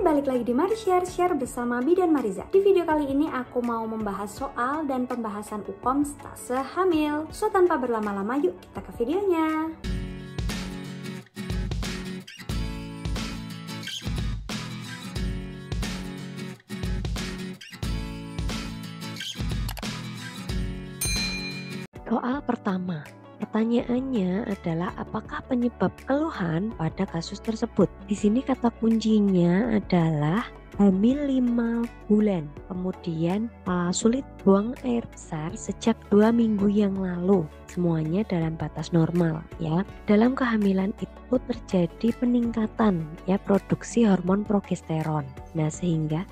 balik lagi di Mari Share bersama Bi dan Mariza. Di video kali ini aku mau membahas soal dan pembahasan UKOM stase hamil. So tanpa berlama-lama yuk kita ke videonya. Soal pertama, pertanyaannya adalah apakah penyebab keluhan pada kasus tersebut? Di sini kata kuncinya adalah hamil 5 bulan, kemudian sulit buang air besar sejak 2 minggu yang lalu, semuanya dalam batas normal ya. Dalam kehamilan itu terjadi peningkatan ya produksi hormon progesteron. Nah sehingga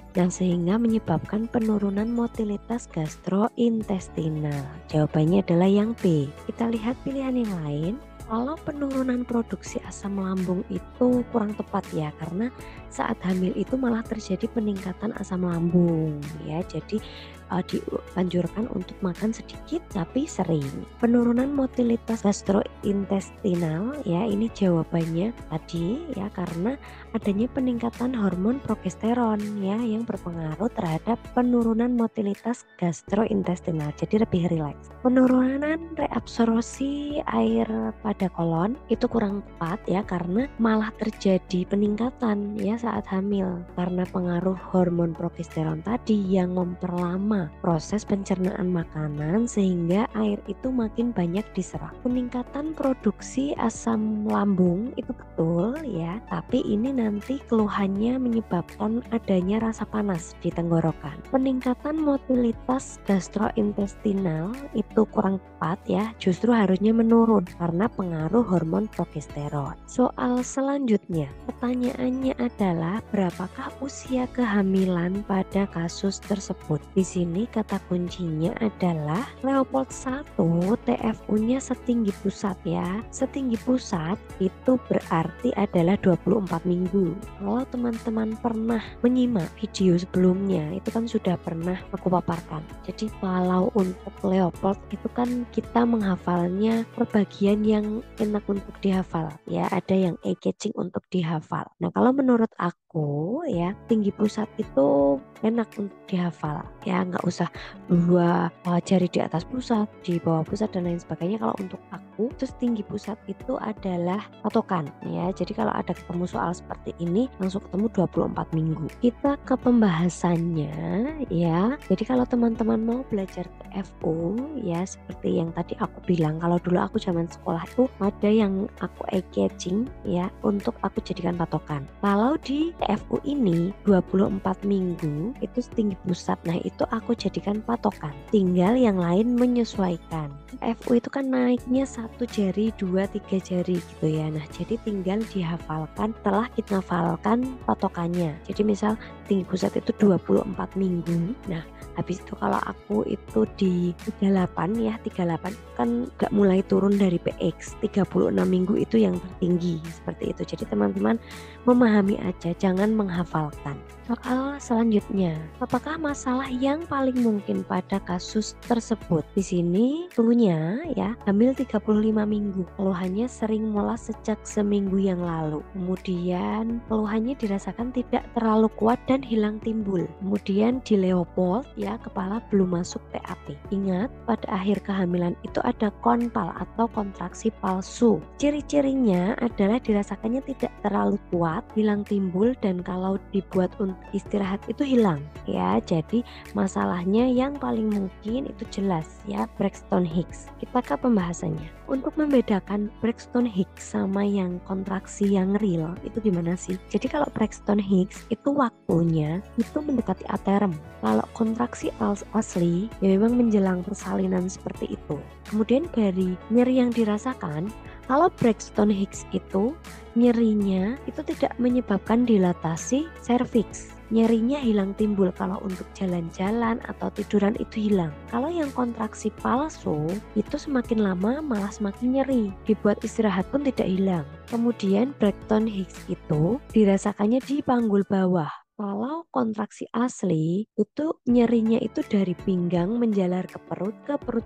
menyebabkan penurunan motilitas gastrointestinal. Jawabannya adalah yang B. Kita lihat pilihan yang lain. Kalau penurunan produksi asam lambung itu kurang tepat ya, karena saat hamil itu malah terjadi peningkatan asam lambung ya. Jadi dianjurkan untuk makan sedikit tapi sering. Penurunan motilitas gastrointestinal ya, ini jawabannya tadi ya, karena adanya peningkatan hormon progesteron ya yang berpengaruh terhadap penurunan motilitas gastrointestinal. Jadi lebih rileks. Penurunan reabsorpsi air pada kolon itu kurang tepat ya, karena malah terjadi peningkatan ya saat hamil karena pengaruh hormon progesteron tadi yang memperlama proses pencernaan makanan sehingga air itu makin banyak diserap. Peningkatan produksi asam lambung itu betul ya, tapi ini nanti keluhannya menyebabkan adanya rasa panas di tenggorokan. Peningkatan motilitas gastrointestinal itu kurang tepat ya, justru harusnya menurun karena pengaruh hormon progesteron. Soal selanjutnya, pertanyaannya adalah berapakah usia kehamilan pada kasus tersebut? Di sini kata kuncinya adalah Leopold 1 TFU-nya setinggi pusat ya. Setinggi pusat itu berarti adalah 24 minggu. Kalau teman-teman pernah menyimak video sebelumnya, itu kan sudah pernah aku paparkan. Jadi kalau untuk Leopold itu kan kita menghafalnya perbagian yang enak untuk dihafal ya, ada yang eye-catching untuk dihafal. Nah kalau menurut aku ya, tinggi pusat itu enak untuk dihafal ya, nggak usah dua jari di atas pusat, di bawah pusat dan lain sebagainya. Kalau untuk aku terus tinggi pusat itu adalah patokan ya. Jadi kalau ada ketemu soal seperti ini langsung ketemu 24 minggu. Kita ke pembahasannya ya. Jadi kalau teman-teman mau belajar TFU ya, seperti yang tadi aku bilang, kalau dulu aku zaman sekolah itu ada yang aku eye-catching ya untuk aku jadikan patokan. Kalau di TFU ini 24 minggu itu tinggi pusat, nah itu aku jadikan patokan, tinggal yang lain menyesuaikan. TFU itu kan naiknya 1 jari 2-3 jari gitu ya. Nah jadi tinggal dihafalkan setelah kita hafalkan patokannya. Jadi misal tinggi pusat itu 24 minggu, nah habis itu kalau aku itu di 38 ya, 38 kan gak mulai turun dari PX, 36 minggu itu yang tertinggi seperti itu. Jadi teman-teman memahami aja, jangan menghafalkan. Soal selanjutnya, apakah masalah yang paling mungkin pada kasus tersebut? Di sini cluenya ya, hamil 35 minggu, keluhannya sering mulas sejak seminggu yang lalu. Kemudian keluhannya dirasakan tidak terlalu kuat dan hilang timbul. Kemudian di Leopold ya, kepala belum masuk PAP. Ingat, pada akhir kehamilan itu ada konpal atau kontraksi palsu. Ciri-cirinya adalah dirasakannya tidak terlalu kuat, hilang timbul, dan kalau dibuat untuk istirahat itu hilang ya. Jadi masalahnya yang paling mungkin itu jelas ya, Braxton Hicks. Kita ke pembahasannya. Untuk membedakan Braxton Hicks sama yang kontraksi yang real itu gimana sih? Jadi kalau Braxton Hicks itu waktunya itu mendekati aterem. Kalau kontraksi asli ya memang menjelang persalinan seperti itu. Kemudian dari nyeri yang dirasakan, kalau Braxton Hicks itu nyerinya itu tidak menyebabkan dilatasi serviks. Nyerinya hilang timbul kalau untuk jalan-jalan atau tiduran itu hilang. Kalau yang kontraksi palsu itu semakin lama malah semakin nyeri. Dibuat istirahat pun tidak hilang. Kemudian Braxton Hicks itu dirasakannya di panggul bawah. Kalau kontraksi asli itu nyerinya itu dari pinggang menjalar ke perut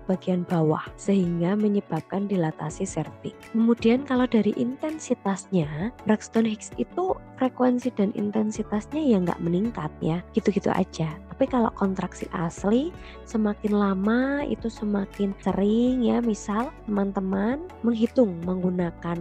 bagian bawah sehingga menyebabkan dilatasi serviks. Kemudian kalau dari intensitasnya, Braxton Hicks itu frekuensi dan intensitasnya ya nggak meningkat ya, gitu-gitu aja. Tapi kalau kontraksi asli semakin lama itu semakin sering ya, misal teman-teman menghitung menggunakan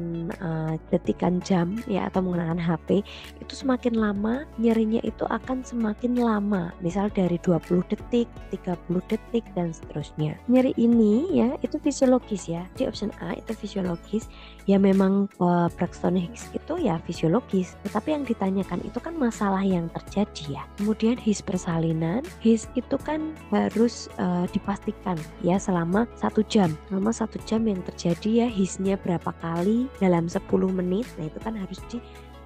detikan jam ya atau menggunakan HP, itu semakin lama nyerinya itu akan semakin lama, misal dari 20 detik, 30 detik dan seterusnya. Nyeri ini ya itu fisiologis ya. Di option A itu fisiologis, ya memang Braxton Hicks itu ya fisiologis. Tetapi yang ditanyakan itu kan masalah yang terjadi ya. Kemudian His persalinan, His itu kan harus dipastikan ya selama 1 jam. Selama 1 jam yang terjadi ya Hisnya berapa kali dalam 10 menit. Nah itu kan harus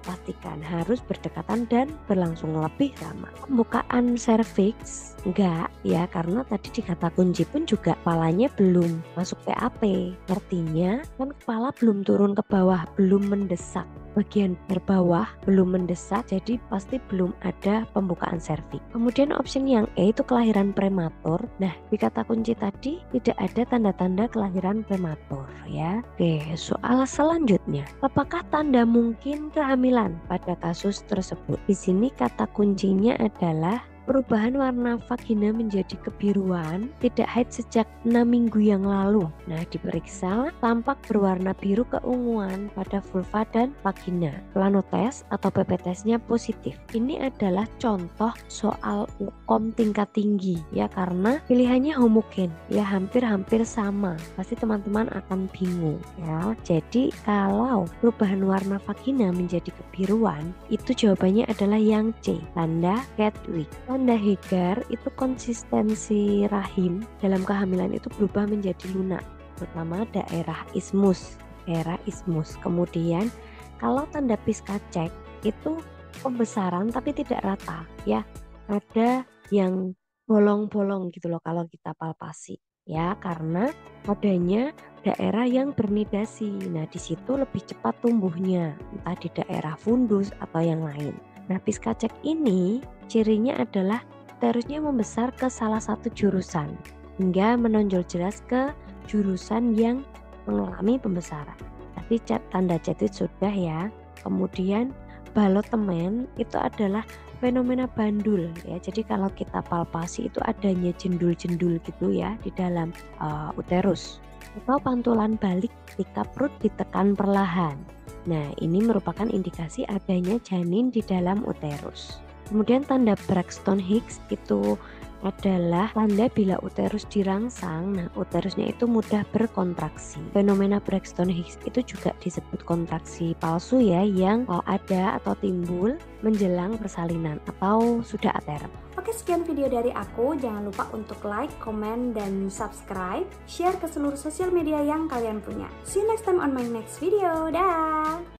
pastikan harus berdekatan dan berlangsung lebih lama. Pembukaan serviks enggak ya, karena tadi di kata kunci pun juga kepalanya belum masuk PAP. Artinya kan kepala belum turun ke bawah, belum mendesak. Bagian terbawah belum mendesak, jadi pasti belum ada pembukaan serviks. Kemudian option yang E itu kelahiran prematur. Nah, di kata kunci tadi tidak ada tanda-tanda kelahiran prematur ya. Oke, soal selanjutnya. Apakah tanda mungkin kehamilan pada kasus tersebut? Di sini kata kuncinya adalah perubahan warna vagina menjadi kebiruan, tidak haid sejak 6 minggu yang lalu. Nah, diperiksa tampak berwarna biru keunguan pada vulva dan vagina. Planotes atau PP-tesnya positif. Ini adalah contoh soal UKOM tingkat tinggi ya, karena pilihannya homogen ya, hampir-hampir sama. Pasti teman-teman akan bingung ya. Jadi kalau perubahan warna vagina menjadi kebiruan, itu jawabannya adalah yang C, tanda Chadwick. Tanda Hegar itu konsistensi rahim dalam kehamilan itu berubah menjadi lunak, terutama daerah ismus. Kemudian kalau tanda Piskacek itu pembesaran tapi tidak rata ya, ada yang bolong-bolong gitu loh kalau kita palpasi ya, karena adanya daerah yang bernidasi. Nah di situ lebih cepat tumbuhnya, entah di daerah fundus atau yang lain. Nah, Piskacek ini cirinya adalah uterusnya membesar ke salah satu jurusan hingga menonjol jelas ke jurusan yang mengalami pembesaran. Tapi tanda Chadwick sudah ya. Kemudian balotemen itu adalah fenomena bandul ya. Jadi kalau kita palpasi itu adanya jendul-jendul gitu ya di dalam uterus. Atau pantulan balik ketika perut ditekan perlahan. Nah, ini merupakan indikasi adanya janin di dalam uterus. Kemudian tanda Braxton Hicks itu adalah tanda bila uterus dirangsang. Nah, uterusnya itu mudah berkontraksi. Fenomena Braxton Hicks itu juga disebut kontraksi palsu ya, yang ada atau timbul menjelang persalinan atau sudah aterem. Oke, sekian video dari aku. Jangan lupa untuk like, komen, dan subscribe. Share ke seluruh sosial media yang kalian punya. See you next time on my next video. Dah!